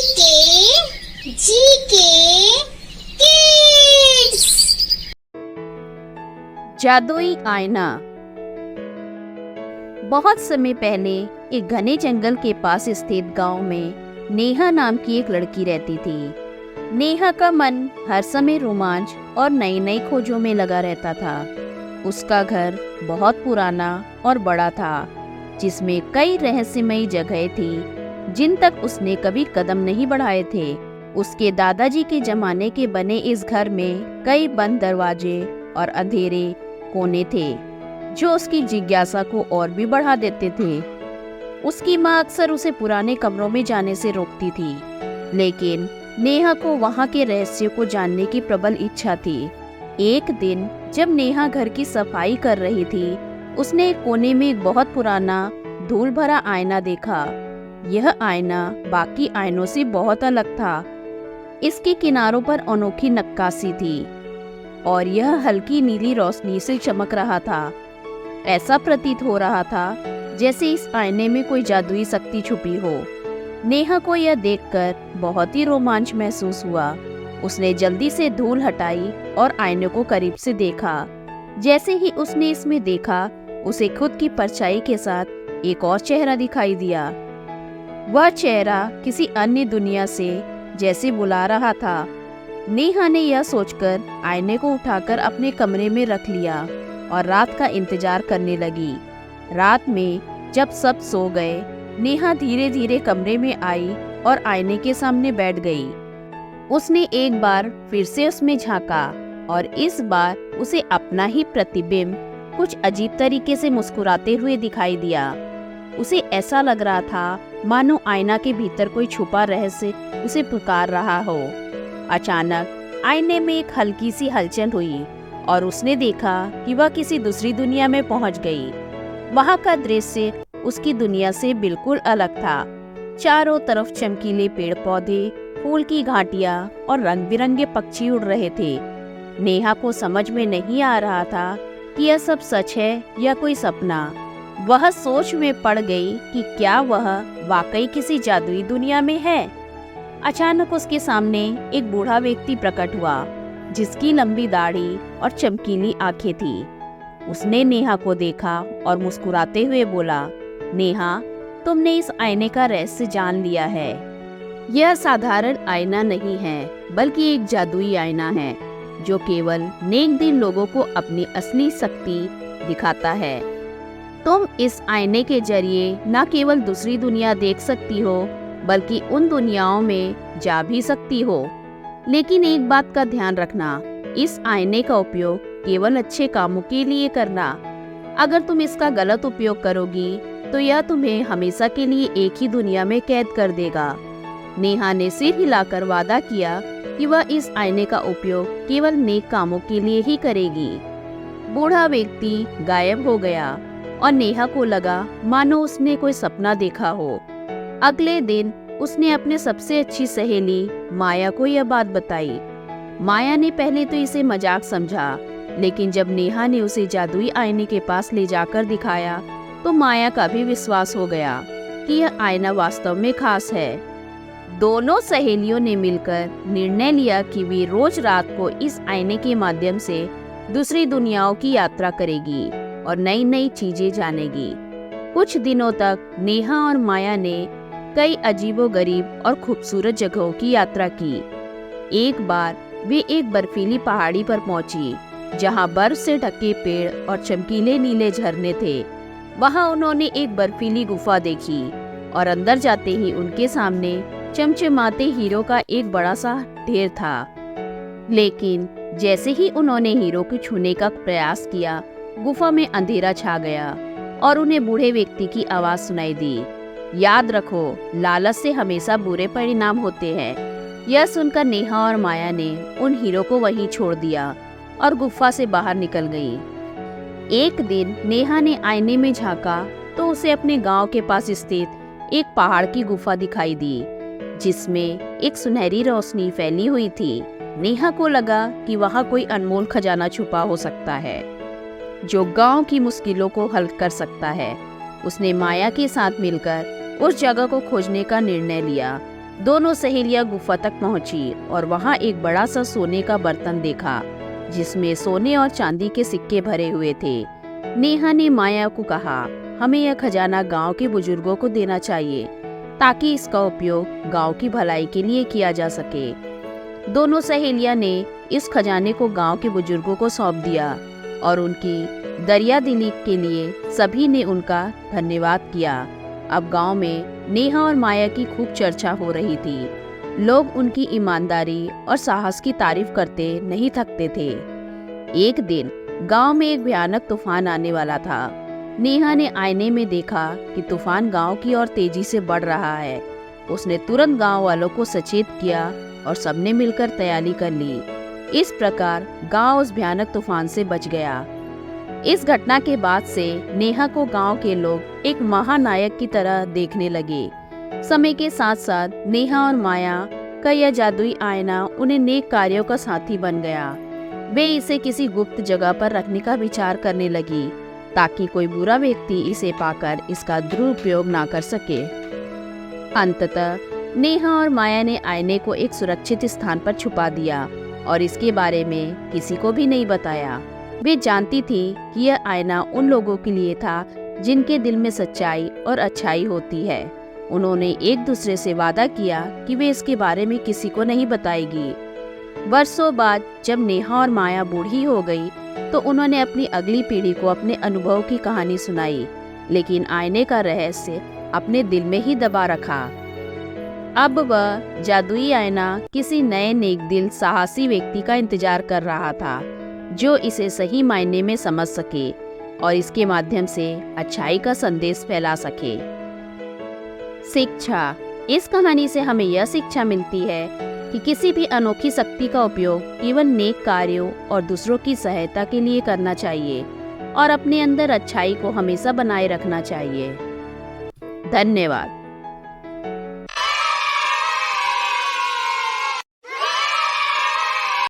GK kids. जादुई आईना। बहुत समय पहले एक घने जंगल के पास स्थित गांव में नेहा नाम की एक लड़की रहती थी। नेहा का मन हर समय रोमांच और नई नई खोजों में लगा रहता था। उसका घर बहुत पुराना और बड़ा था, जिसमें कई रहस्यमयी जगहें थी जिन तक उसने कभी कदम नहीं बढ़ाए थे। उसके दादाजी के जमाने के बने इस घर में कई बंद दरवाजे और अंधेरे कोने थे, जो उसकी जिज्ञासा को और भी बढ़ा देते थे। उसकी माँ अक्सर उसे पुराने कमरों में जाने से रोकती थी, लेकिन नेहा को वहाँ के रहस्यों को जानने की प्रबल इच्छा थी। एक दिन जब नेहा घर की सफाई कर रही थी, उसने एक कोने में एक बहुत पुराना धूल भरा आईना देखा। यह आईना बाकी आईनों से बहुत अलग था। इसके किनारों पर अनोखी नक्काशी थी और यह हल्की नीली रोशनी से चमक रहा था। ऐसा प्रतीत हो रहा था जैसे इस आईने में कोई जादुई शक्ति छुपी हो। नेहा को यह देखकर बहुत ही रोमांच महसूस हुआ। उसने जल्दी से धूल हटाई और आईने को करीब से देखा। जैसे ही उसने इसमें देखा, उसे खुद की परछाई के साथ एक और चेहरा दिखाई दिया। वह चेहरा किसी अन्य दुनिया से जैसे बुला रहा था। नेहा ने यह सोचकर आईने को उठाकर अपने कमरे में रख लिया और रात का इंतजार करने लगी। रात में जब सब सो गए, नेहा धीरे धीरे कमरे में आई और आईने के सामने बैठ गई। उसने एक बार फिर से उसमें झांका और इस बार उसे अपना ही प्रतिबिंब कुछ अजीब तरीके से मुस्कुराते हुए दिखाई दिया। उसे ऐसा लग रहा था मानो आईना के भीतर कोई छुपा रहस्य उसे पुकार रहा हो। अचानक आईने में एक हल्की सी हलचल हुई और उसने देखा कि वह किसी दूसरी दुनिया में पहुंच गई। वहां का दृश्य उसकी दुनिया से बिल्कुल अलग था। चारों तरफ चमकीले पेड़ पौधे, फूल की घाटियां और रंग बिरंगे पक्षी उड़ रहे थे। नेहा को समझ में नहीं आ रहा था कि यह सब सच है या कोई सपना। वह सोच में पड़ गई कि क्या वह वाकई किसी जादुई दुनिया में है। अचानक उसके सामने एक बूढ़ा व्यक्ति प्रकट हुआ, जिसकी लंबी दाढ़ी और चमकीली आंखें थी। उसने नेहा को देखा और मुस्कुराते हुए बोला, नेहा, तुमने इस आईने का रहस्य जान लिया है। यह साधारण आईना नहीं है, बल्कि एक जादुई आईना है जो केवल नेक दिल लोगों को अपनी असली शक्ति दिखाता है। तुम इस आईने के जरिए न केवल दूसरी दुनिया देख सकती हो, बल्कि उन दुनियाओं में जा भी सकती हो। लेकिन एक बात का ध्यान रखना, इस आईने का उपयोग केवल अच्छे कामों के लिए करना। अगर तुम इसका गलत उपयोग करोगी तो यह तुम्हें हमेशा के लिए एक ही दुनिया में कैद कर देगा। नेहा ने सिर हिलाकर वादा किया कि वह इस आईने का उपयोग केवल नेक कामों के लिए ही करेगी। बूढ़ा व्यक्ति गायब हो गया और नेहा को लगा मानो उसने कोई सपना देखा हो। अगले दिन उसने अपने सबसे अच्छी सहेली माया को यह बात बताई। माया ने पहले तो इसे मजाक समझा, लेकिन जब नेहा ने उसे जादुई आईने के पास ले जाकर दिखाया तो माया का भी विश्वास हो गया कि यह आईना वास्तव में खास है। दोनों सहेलियों ने मिलकर निर्णय लिया कि वे रोज रात को इस आईने के माध्यम से दूसरी दुनियाओं की यात्रा करेगी और नई नई चीजें जानेगी। कुछ दिनों तक नेहा और माया ने कई अजीबोगरीब और खूबसूरत जगहों की यात्रा की। एक बार वे एक बर्फीली पहाड़ी पर पहुंची, जहां बर्फ से ढके पेड़ और चमकीले नीले झरने थे। वहां उन्होंने एक बर्फीली गुफा देखी और अंदर जाते ही उनके सामने चमचमाते हीरो का एक बड़ा सा ढेर था। लेकिन जैसे ही उन्होंने हीरो को छूने का प्रयास किया, गुफा में अंधेरा छा गया और उन्हें बूढ़े व्यक्ति की आवाज सुनाई दी, याद रखो, लालच से हमेशा बुरे परिणाम होते हैं। यह सुनकर नेहा और माया ने उन हीरो को वहीं छोड़ दिया और गुफा से बाहर निकल गई। एक दिन नेहा ने आईने में झांका तो उसे अपने गांव के पास स्थित एक पहाड़ की गुफा दिखाई दी, जिसमें एक सुनहरी रोशनी फैली हुई थी। नेहा को लगा कि वहां कोई अनमोल खजाना छुपा हो सकता है, जो गांव की मुश्किलों को हल कर सकता है। उसने माया के साथ मिलकर उस जगह को खोजने का निर्णय लिया। दोनों सहेलियां गुफा तक पहुंची और वहां एक बड़ा सा सोने का बर्तन देखा जिसमें सोने और चांदी के सिक्के भरे हुए थे। नेहा ने माया को कहा, हमें यह खजाना गांव के बुजुर्गों को देना चाहिए ताकि इसका उपयोग गांव की भलाई के लिए किया जा सके। दोनों सहेलियां ने इस खजाने को गांव के बुजुर्गों को सौंप दिया और उनकी दरिया दिली के लिए सभी ने उनका धन्यवाद किया। अब गांव में नेहा और माया की खूब चर्चा हो रही थी। लोग उनकी ईमानदारी और साहस की तारीफ करते नहीं थकते थे। एक दिन गांव में एक भयानक तूफान आने वाला था। नेहा ने आईने में देखा कि तूफान गांव की ओर तेजी से बढ़ रहा है। उसने तुरंत गांव वालों को सचेत किया और सबने मिलकर तैयारी कर ली। इस प्रकार गांव उस भयानक तूफान से बच गया। इस घटना के बाद से नेहा को गांव के लोग एक महानायक की तरह देखने लगे। समय के साथ साथ नेहा और माया का यह जादुई आईना उन्हें नेक कार्यों का साथी बन गया। वे इसे किसी गुप्त जगह पर रखने का विचार करने लगी ताकि कोई बुरा व्यक्ति इसे पाकर इसका दुरुपयोग ना कर सके। अंततः नेहा और माया ने आईने को एक सुरक्षित स्थान पर छुपा दिया और इसके बारे में किसी को भी नहीं बताया। वे जानती थी कि यह आईना उन लोगों के लिए था जिनके दिल में सच्चाई और अच्छाई होती है। उन्होंने एक दूसरे से वादा किया कि वे इसके बारे में किसी को नहीं बताएगी। वर्षों बाद जब नेहा और माया बूढ़ी हो गई तो उन्होंने अपनी अगली पीढ़ी को अपने अनुभव की कहानी सुनाई, लेकिन आईने का रहस्य अपने दिल में ही दबा रखा। अब वह जादुई आईना किसी नए नेक दिल साहसी व्यक्ति का इंतजार कर रहा था जो इसे सही मायने में समझ सके और इसके माध्यम से अच्छाई का संदेश फैला सके। शिक्षा। इस कहानी से हमें यह शिक्षा मिलती है कि किसी भी अनोखी शक्ति का उपयोग केवल नेक कार्यों और दूसरों की सहायता के लिए करना चाहिए और अपने अंदर अच्छाई को हमेशा बनाए रखना चाहिए। धन्यवाद।